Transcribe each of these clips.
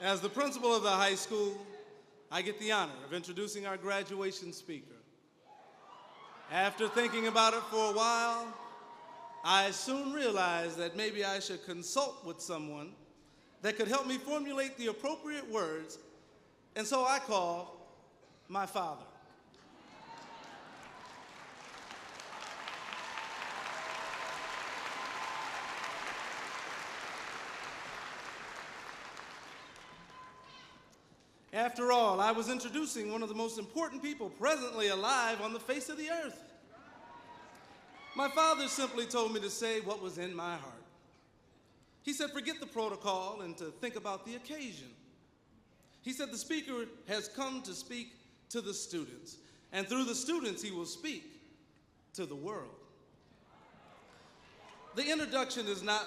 As the principal of the high school, I get the honor of introducing our graduation speaker. After thinking about it for a while, I soon realized that maybe I should consult with someone that could help me formulate the appropriate words, and so I called my father. After all, I was introducing one of the most important people presently alive on the face of the earth. My father simply told me to say what was in my heart. He said, forget the protocol and to think about the occasion. He said, the speaker has come to speak to the students, and through the students, he will speak to the world. The introduction is not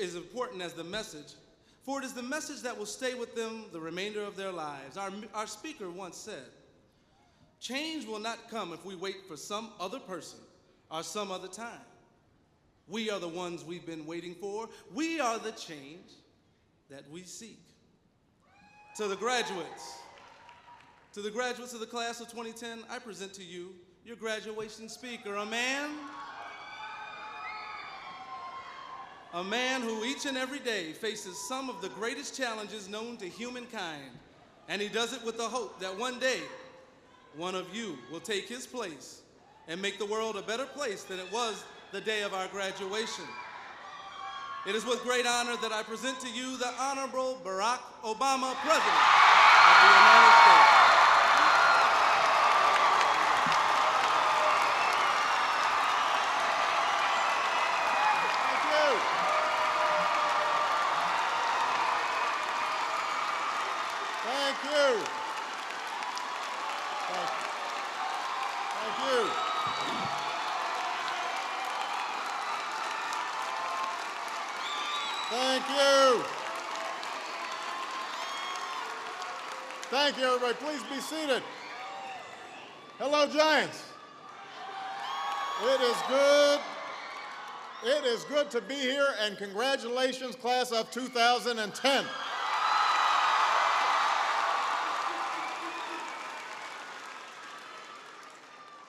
as important as the message, for it is the message that will stay with them the remainder of their lives. Our speaker once said, change will not come if we wait for some other person or some other time. We are the ones we've been waiting for. We are the change that we seek. To the graduates of the class of 2010, I present to you your graduation speaker, a man who each and every day faces some of the greatest challenges known to humankind, and he does it with the hope that one day, one of you will take his place and make the world a better place than it was the day of our graduation. It is with great honor that I present to you the Honorable Barack Obama, President of the United States. Thank you. Thank you. Thank you. Thank you, everybody. Please be seated. Hello, Giants. It is good to be here, and congratulations, class of 2010.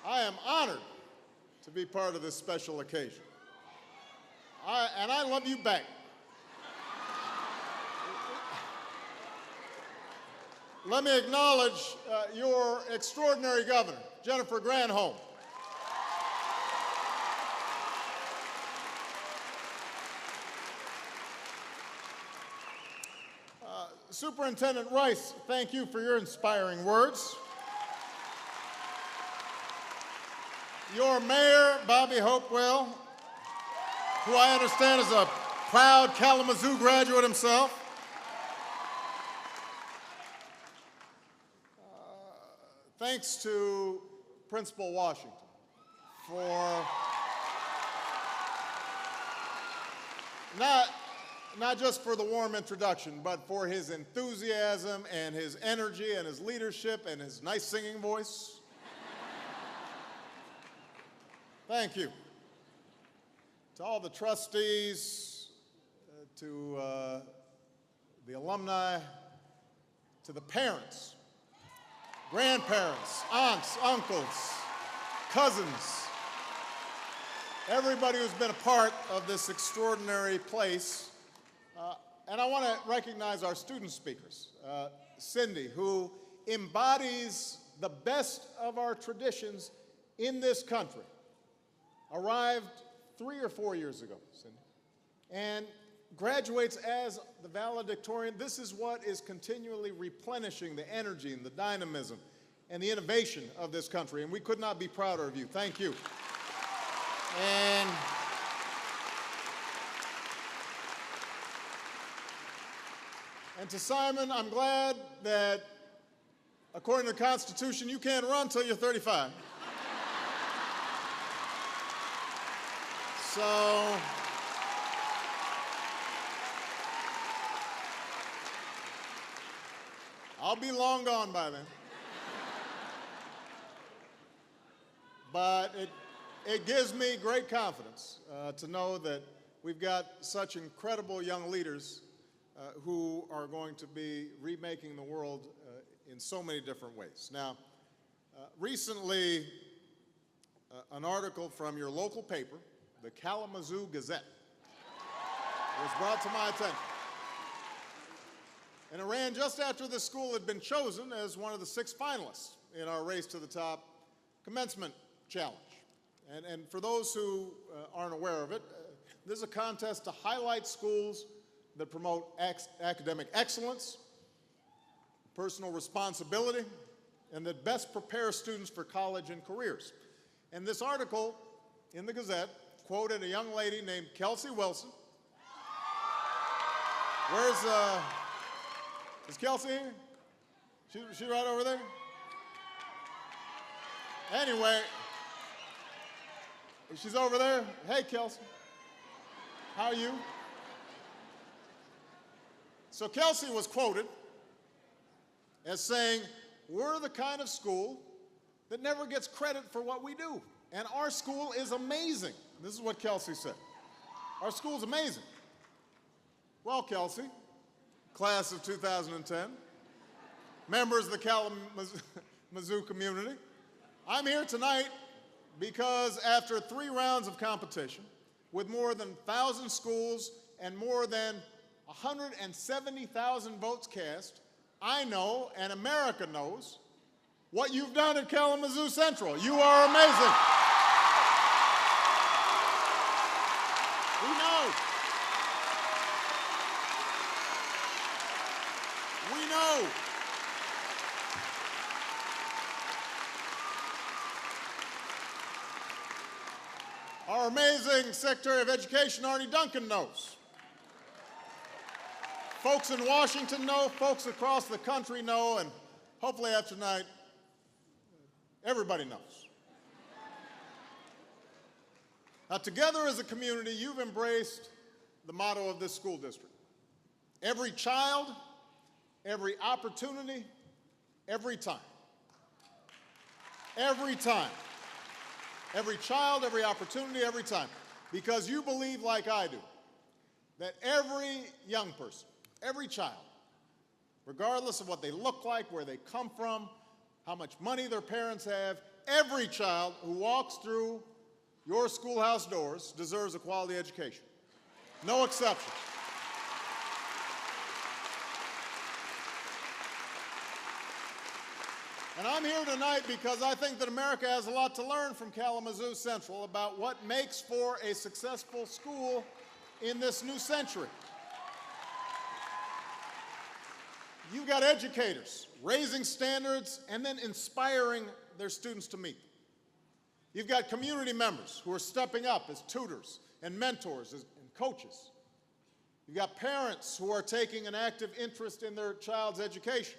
I am honored to be part of this special occasion. And I love you back. Let me acknowledge your extraordinary governor, Jennifer Granholm. Superintendent Rice, thank you for your inspiring words. Your mayor, Bobby Hopewell, who I understand is a proud Kalamazoo graduate himself. Thanks to Principal Washington for not just for the warm introduction, but for his enthusiasm and his energy and his leadership and his nice singing voice. Thank you. To all the trustees, to the alumni, to the parents, grandparents, aunts, uncles, cousins, everybody who's been a part of this extraordinary place. And I want to recognize our student speakers. Cindy, who embodies the best of our traditions in this country, arrived 3 or 4 years ago, Cindy, and graduates as the valedictorian. This is what is continually replenishing the energy and the dynamism and the innovation of this country, and we could not be prouder of you. Thank you. And to Simon, I'm glad that, according to the Constitution, you can't run till you're 35. So, I'll be long gone by then. But it gives me great confidence to know that we've got such incredible young leaders who are going to be remaking the world in so many different ways. Now, recently, an article from your local paper, the Kalamazoo Gazette, was brought to my attention. And it ran just after the school had been chosen as one of the 6 finalists in our Race to the Top commencement challenge. And for those who aren't aware of it, this is a contest to highlight schools that promote academic excellence, personal responsibility, and that best prepare students for college and careers. And this article in the Gazette quoted a young lady named Kelsey Wilson. Is Kelsey here? She right over there? Anyway, she's over there. Hey, Kelsey. How are you? So Kelsey was quoted as saying, "We're the kind of school that never gets credit for what we do. And our school is amazing." This is what Kelsey said. Our school's amazing. Well, Kelsey, class of 2010, members of the Kalamazoo community, I'm here tonight because after 3 rounds of competition, with more than 1,000 schools and more than 170,000 votes cast, I know, and America knows, what you've done at Kalamazoo Central. You are amazing. We know. We know. Our amazing Secretary of Education, Arnie Duncan, knows. Folks in Washington know, folks across the country know, and hopefully after tonight, everybody knows. Now, together as a community, you've embraced the motto of this school district. Every child, every opportunity, every time. Every time. Every child, every opportunity, every time. Because you believe, like I do, that every young person, every child, regardless of what they look like, where they come from, how much money their parents have, every child who walks through your schoolhouse doors deserves a quality education. No exception. And I'm here tonight because I think that America has a lot to learn from Kalamazoo Central about what makes for a successful school in this new century. You've got educators raising standards and then inspiring their students to meet them. You've got community members who are stepping up as tutors and mentors and coaches. You've got parents who are taking an active interest in their child's education,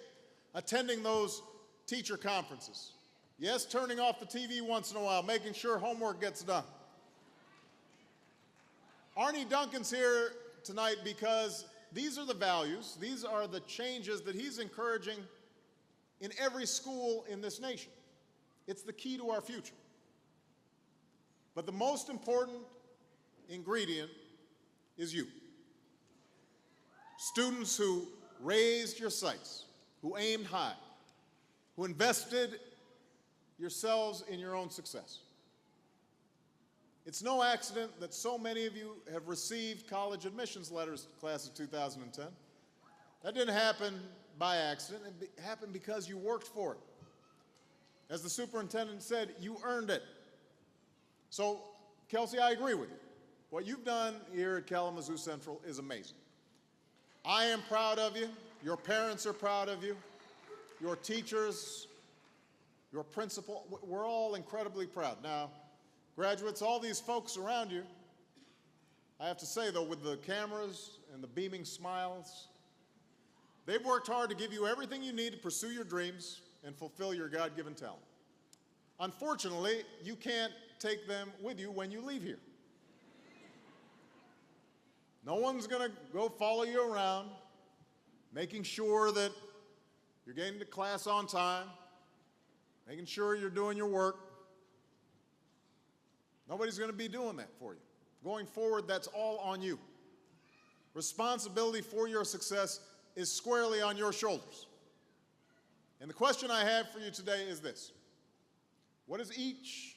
attending those teacher conferences. Yes, turning off the TV once in a while, making sure homework gets done. Arnie Duncan's here tonight because these are the values, these are the changes that he's encouraging in every school in this nation. It's the key to our future. But the most important ingredient is you. Students who raised your sights, who aimed high, who invested yourselves in your own success. It's no accident that so many of you have received college admissions letters, class of 2010. That didn't happen by accident. It happened because you worked for it. As the superintendent said, you earned it. So, Kelsey, I agree with you. What you've done here at Kalamazoo Central is amazing. I am proud of you. Your parents are proud of you. Your teachers, your principal, we're all incredibly proud. Now, graduates, all these folks around you, I have to say, though, with the cameras and the beaming smiles, they've worked hard to give you everything you need to pursue your dreams and fulfill your God-given talent. Unfortunately, you can't take them with you when you leave here. No one's going to go follow you around, making sure that you're getting to class on time, making sure you're doing your work. Nobody's going to be doing that for you. Going forward, that's all on you. responsibility for your success is squarely on your shoulders. And the question I have for you today is this: what are each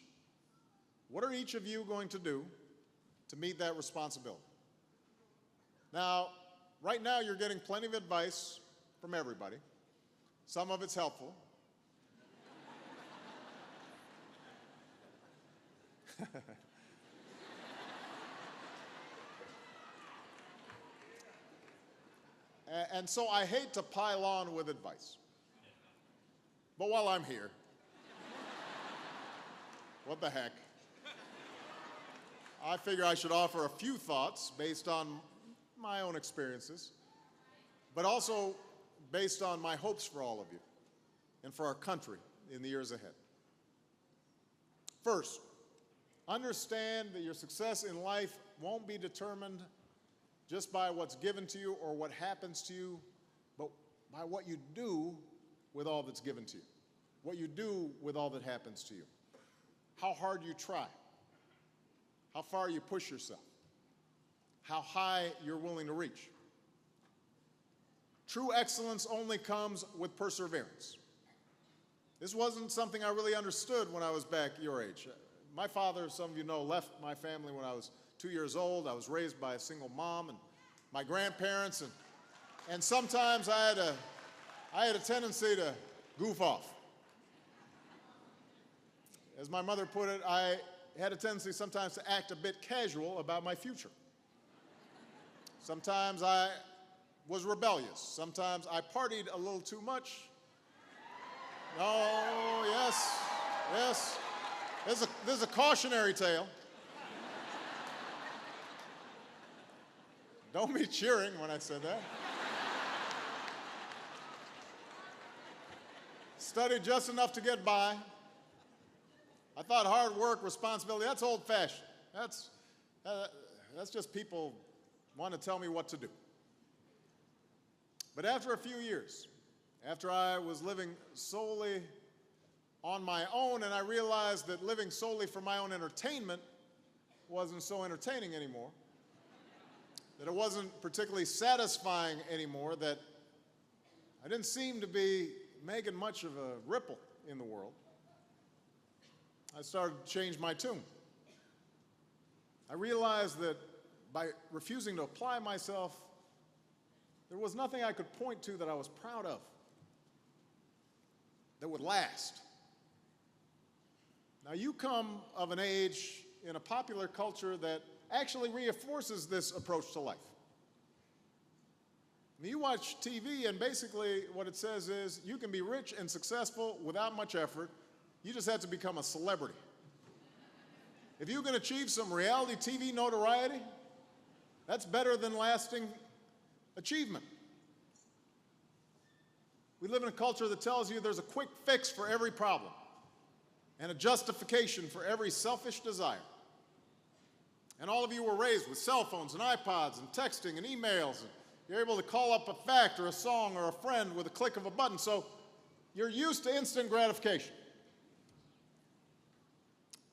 of you going to do to meet that responsibility? Now, right now you're getting plenty of advice from everybody. Some of it's helpful. And so I hate to pile on with advice. But while I'm here, what the heck, I figure I should offer a few thoughts based on my own experiences, but also based on my hopes for all of you and for our country in the years ahead. First, understand that your success in life won't be determined just by what's given to you or what happens to you, but by what you do with all that's given to you, what you do with all that happens to you, how hard you try, how far you push yourself, how high you're willing to reach. True excellence only comes with perseverance. This wasn't something I really understood when I was back your age. My father, some of you know, left my family when I was 2 years old. I was raised by a single mom and my grandparents, and sometimes I had a tendency to goof off. As my mother put it, I had a tendency sometimes to act a bit casual about my future. Sometimes I was rebellious. Sometimes I partied a little too much. Oh, yes, yes. This is a cautionary tale. Don't be cheering when I said that. Studied just enough to get by. I thought hard work, responsibility, that's old-fashioned. That's just people want to tell me what to do. But after a few years, after I was living solely on my own, and I realized that living solely for my own entertainment wasn't so entertaining anymore, that it wasn't particularly satisfying anymore, that I didn't seem to be making much of a ripple in the world, I started to change my tune. I realized that by refusing to apply myself, there was nothing I could point to that I was proud of that would last. Now, you come of an age in a popular culture that actually reinforces this approach to life. You watch TV, and basically what it says is you can be rich and successful without much effort. You just have to become a celebrity. If you can achieve some reality TV notoriety, that's better than lasting achievement. We live in a culture that tells you there's a quick fix for every problem and a justification for every selfish desire. And all of you were raised with cell phones and iPods and texting and emails, and you're able to call up a fact or a song or a friend with a click of a button, so you're used to instant gratification.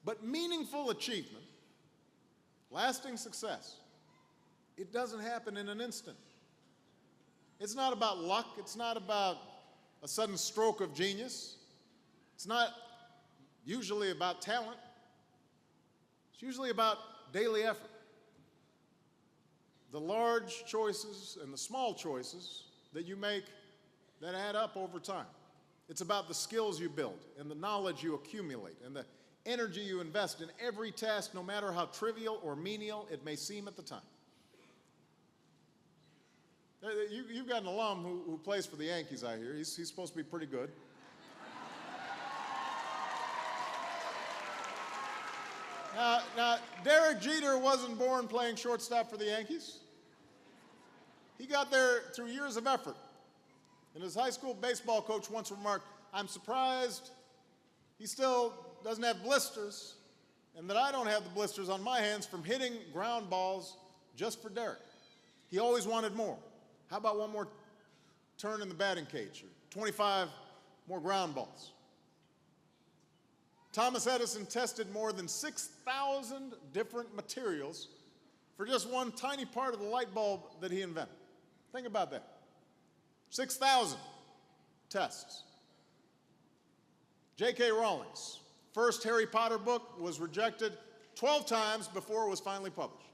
But meaningful achievement, lasting success, it doesn't happen in an instant. It's not about luck. It's not about a sudden stroke of genius. It's not usually about talent. It's usually about daily effort. The large choices and the small choices that you make that add up over time. It's about the skills you build and the knowledge you accumulate and the energy you invest in every task, no matter how trivial or menial it may seem at the time. You've got an alum who plays for the Yankees, I hear. He's supposed to be pretty good. Now, Derek Jeter wasn't born playing shortstop for the Yankees. He got there through years of effort. And his high school baseball coach once remarked, "I'm surprised he still doesn't have blisters, and that I don't have the blisters on my hands from hitting ground balls just for Derek. He always wanted more. How about one more turn in the batting cage, or 25 more ground balls?" Thomas Edison tested more than 6,000 different materials for just one tiny part of the light bulb that he invented. Think about that. 6,000 tests. J.K. Rowling's first Harry Potter book was rejected 12 times before it was finally published.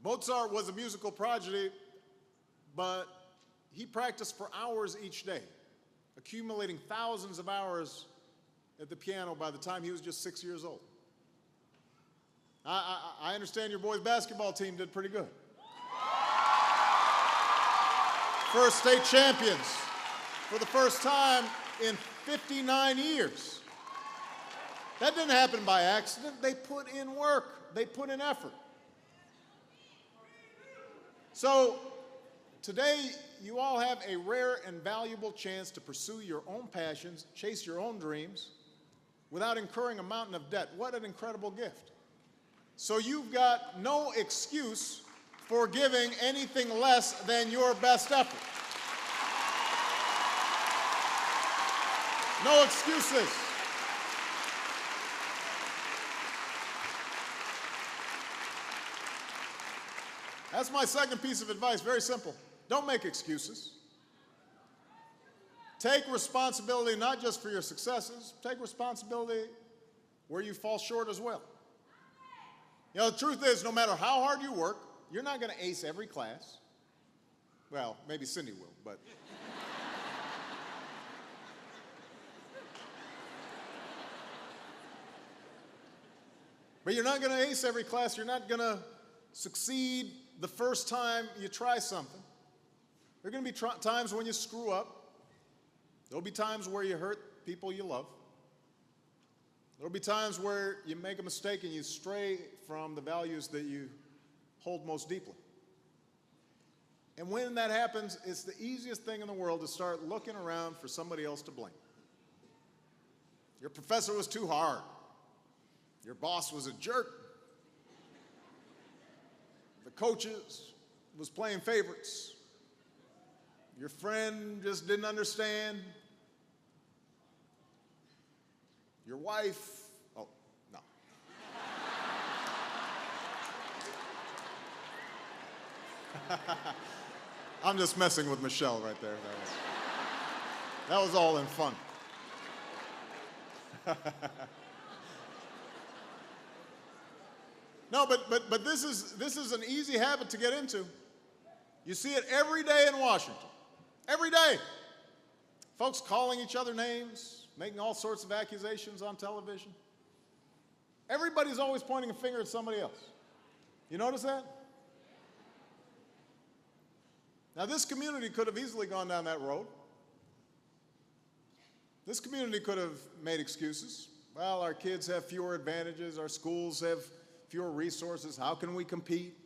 Mozart was a musical prodigy, but he practiced for hours each day, accumulating thousands of hours at the piano by the time he was just 6 years old. I understand your boys' basketball team did pretty good. First state champions for the first time in 59 years. That didn't happen by accident. They put in work. They put in effort. So today, you all have a rare and valuable chance to pursue your own passions, chase your own dreams, without incurring a mountain of debt. What an incredible gift. So you've got no excuse for giving anything less than your best effort. No excuses. That's my second piece of advice, very simple. Don't make excuses. Take responsibility not just for your successes, take responsibility where you fall short as well. You know, the truth is, no matter how hard you work, you're not going to ace every class. Well, maybe Cindy will, but... But you're not going to ace every class. You're not going to succeed the first time you try something. There are going to be times when you screw up. There'll be times where you hurt people you love. There'll be times where you make a mistake and you stray from the values that you hold most deeply. And when that happens, it's the easiest thing in the world to start looking around for somebody else to blame. Your professor was too hard. Your boss was a jerk. The coaches was playing favorites. Your friend just didn't understand. Your wife, oh, no. I'm just messing with Michelle right there. That was all in fun. No, but this is an easy habit to get into. You see it every day in Washington. Every day. Folks calling each other names, making all sorts of accusations on television. Everybody's always pointing a finger at somebody else. You notice that? Now, this community could have easily gone down that road. This community could have made excuses. Well, our kids have fewer advantages, our schools have fewer resources, how can we compete?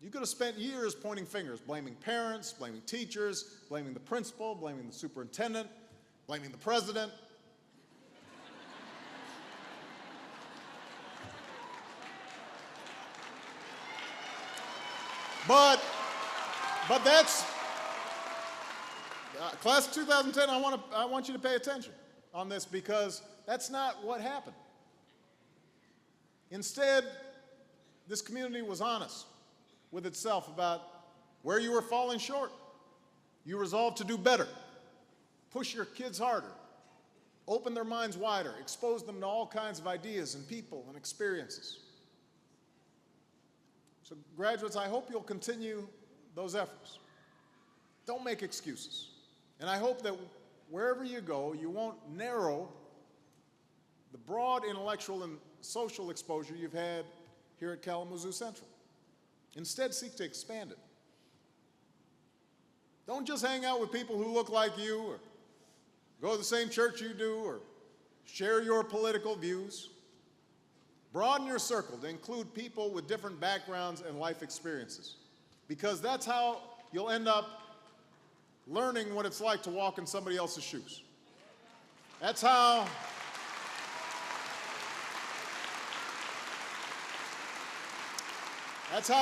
You could have spent years pointing fingers, blaming parents, blaming teachers, blaming the principal, blaming the superintendent, blaming the president. But that's, class of 2010, I want you to pay attention on this because that's not what happened. Instead, this community was honest with itself about where you were falling short. You resolved to do better, push your kids harder, open their minds wider, expose them to all kinds of ideas and people and experiences. So graduates, I hope you'll continue those efforts. Don't make excuses. And I hope that wherever you go, you won't narrow the broad intellectual and social exposure you've had here at Kalamazoo Central. Instead, seek to expand it. Don't just hang out with people who look like you or go to the same church you do or share your political views. Broaden your circle to include people with different backgrounds and life experiences, because that's how you'll end up learning what it's like to walk in somebody else's shoes. That's how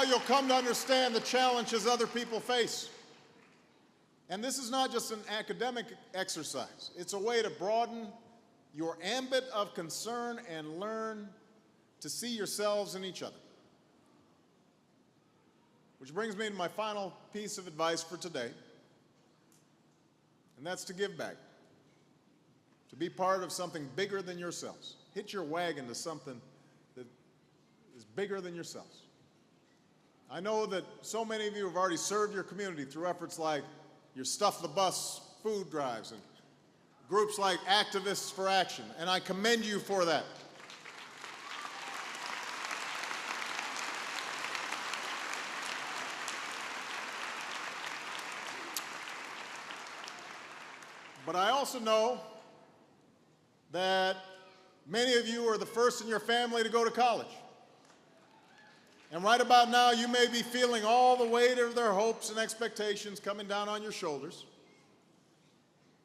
you'll come to understand the challenges other people face. And this is not just an academic exercise. It's a way to broaden your ambit of concern and learn to see yourselves in each other. Which brings me to my final piece of advice for today, and that's to give back, to be part of something bigger than yourselves. Hitch your wagon to something that is bigger than yourselves. I know that so many of you have already served your community through efforts like your Stuff the Bus food drives and groups like Activists for Action, and I commend you for that. But I also know that many of you are the first in your family to go to college. And right about now, you may be feeling all the weight of their hopes and expectations coming down on your shoulders.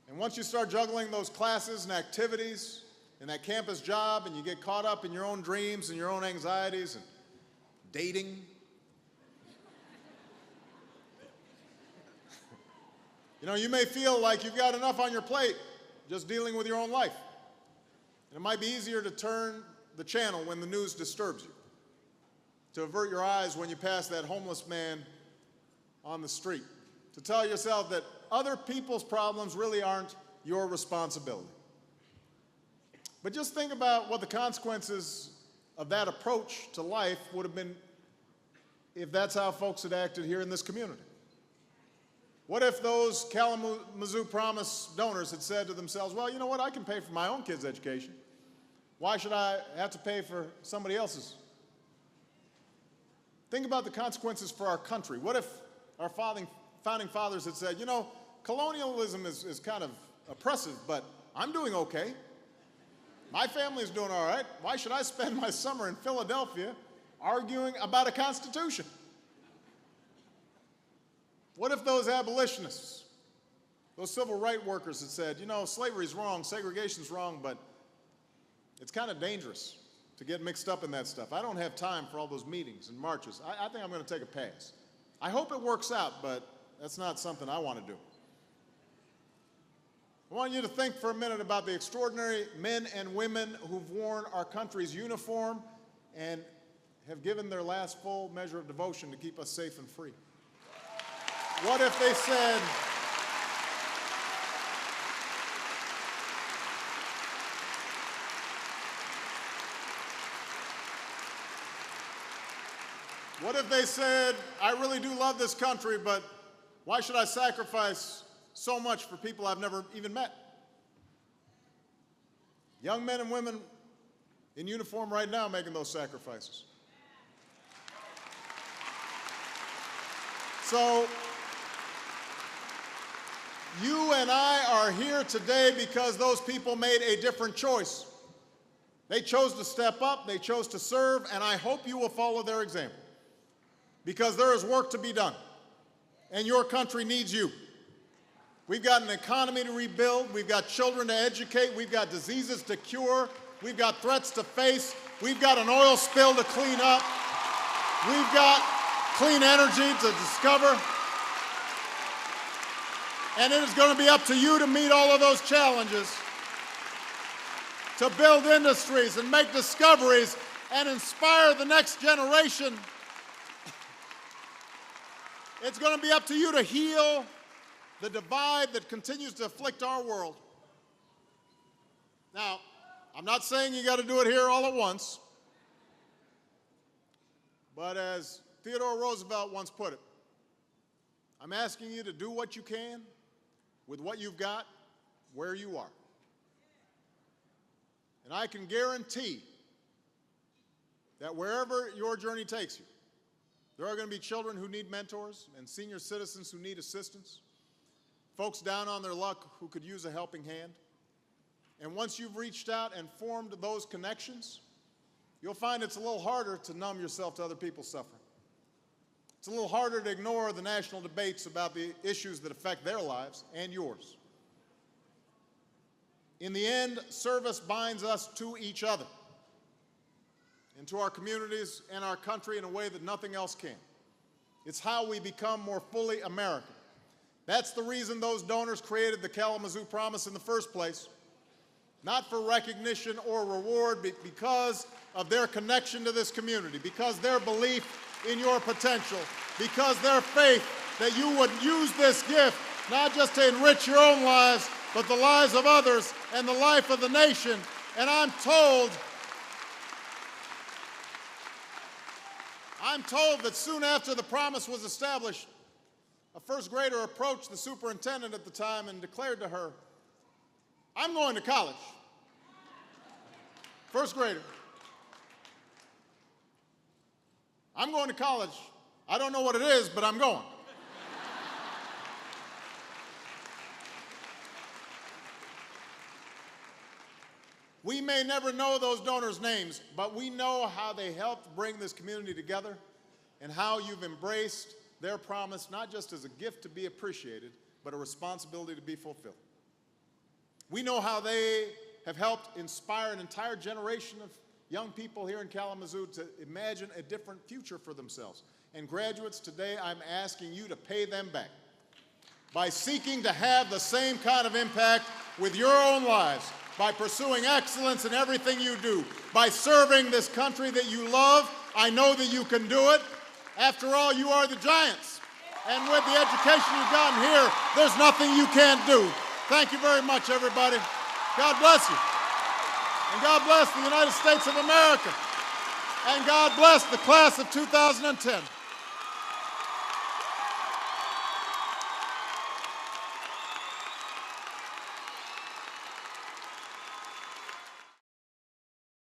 And once you start juggling those classes and activities and that campus job, and you get caught up in your own dreams and your own anxieties and dating, you know, you may feel like you've got enough on your plate just dealing with your own life. And it might be easier to turn the channel when the news disturbs you, to avert your eyes when you pass that homeless man on the street, to tell yourself that other people's problems really aren't your responsibility. But just think about what the consequences of that approach to life would have been if that's how folks had acted here in this community. What if those Kalamazoo Promise donors had said to themselves, well, you know what, I can pay for my own kids' education. Why should I have to pay for somebody else's? Think about the consequences for our country. What if our founding fathers had said, you know, colonialism is kind of oppressive, but I'm doing okay. My family's doing all right. Why should I spend my summer in Philadelphia arguing about a constitution? What if those abolitionists, those civil rights workers had said, you know, slavery's wrong, segregation's wrong, but it's kind of dangerous to get mixed up in that stuff. I don't have time for all those meetings and marches. I think I'm going to take a pass. I hope it works out, but that's not something I want to do. I want you to think for a minute about the extraordinary men and women who've worn our country's uniform and have given their last full measure of devotion to keep us safe and free. What if they said, I really do love this country, but why should I sacrifice so much for people I've never even met? Young men and women in uniform right now making those sacrifices. So, you and I are here today because those people made a different choice. They chose to step up, they chose to serve, and I hope you will follow their example. Because there is work to be done, and your country needs you. We've got an economy to rebuild, we've got children to educate, we've got diseases to cure, we've got threats to face, we've got an oil spill to clean up, we've got clean energy to discover, and it is going to be up to you to meet all of those challenges, to build industries and make discoveries and inspire the next generation. It's going to be up to you to heal the divide that continues to afflict our world. Now, I'm not saying you got to do it here all at once, but as Theodore Roosevelt once put it, I'm asking you to do what you can with what you've got where you are. And I can guarantee that wherever your journey takes you, there are going to be children who need mentors and senior citizens who need assistance, folks down on their luck who could use a helping hand. And once you've reached out and formed those connections, you'll find it's a little harder to numb yourself to other people's suffering. It's a little harder to ignore the national debates about the issues that affect their lives and yours. In the end, service binds us to each other and to our communities and our country in a way that nothing else can. It's how we become more fully American. That's the reason those donors created the Kalamazoo Promise in the first place, not for recognition or reward, but because of their connection to this community, because their belief in your potential, because their faith that you would use this gift not just to enrich your own lives, but the lives of others and the life of the nation. And I'm told that soon after the promise was established, a first grader approached the superintendent at the time and declared to her, "I'm going to college." First grader. "I'm going to college. I don't know what it is, but I'm going." We may never know those donors' names, but we know how they helped bring this community together and how you've embraced their promise, not just as a gift to be appreciated, but a responsibility to be fulfilled. We know how they have helped inspire an entire generation of young people here in Kalamazoo to imagine a different future for themselves. And graduates, today I'm asking you to pay them back by seeking to have the same kind of impact with your own lives, by pursuing excellence in everything you do, by serving this country that you love. I know that you can do it. After all, you are the giants. And with the education you've gotten here, there's nothing you can't do. Thank you very much, everybody. God bless you. And God bless the United States of America. And God bless the class of 2010.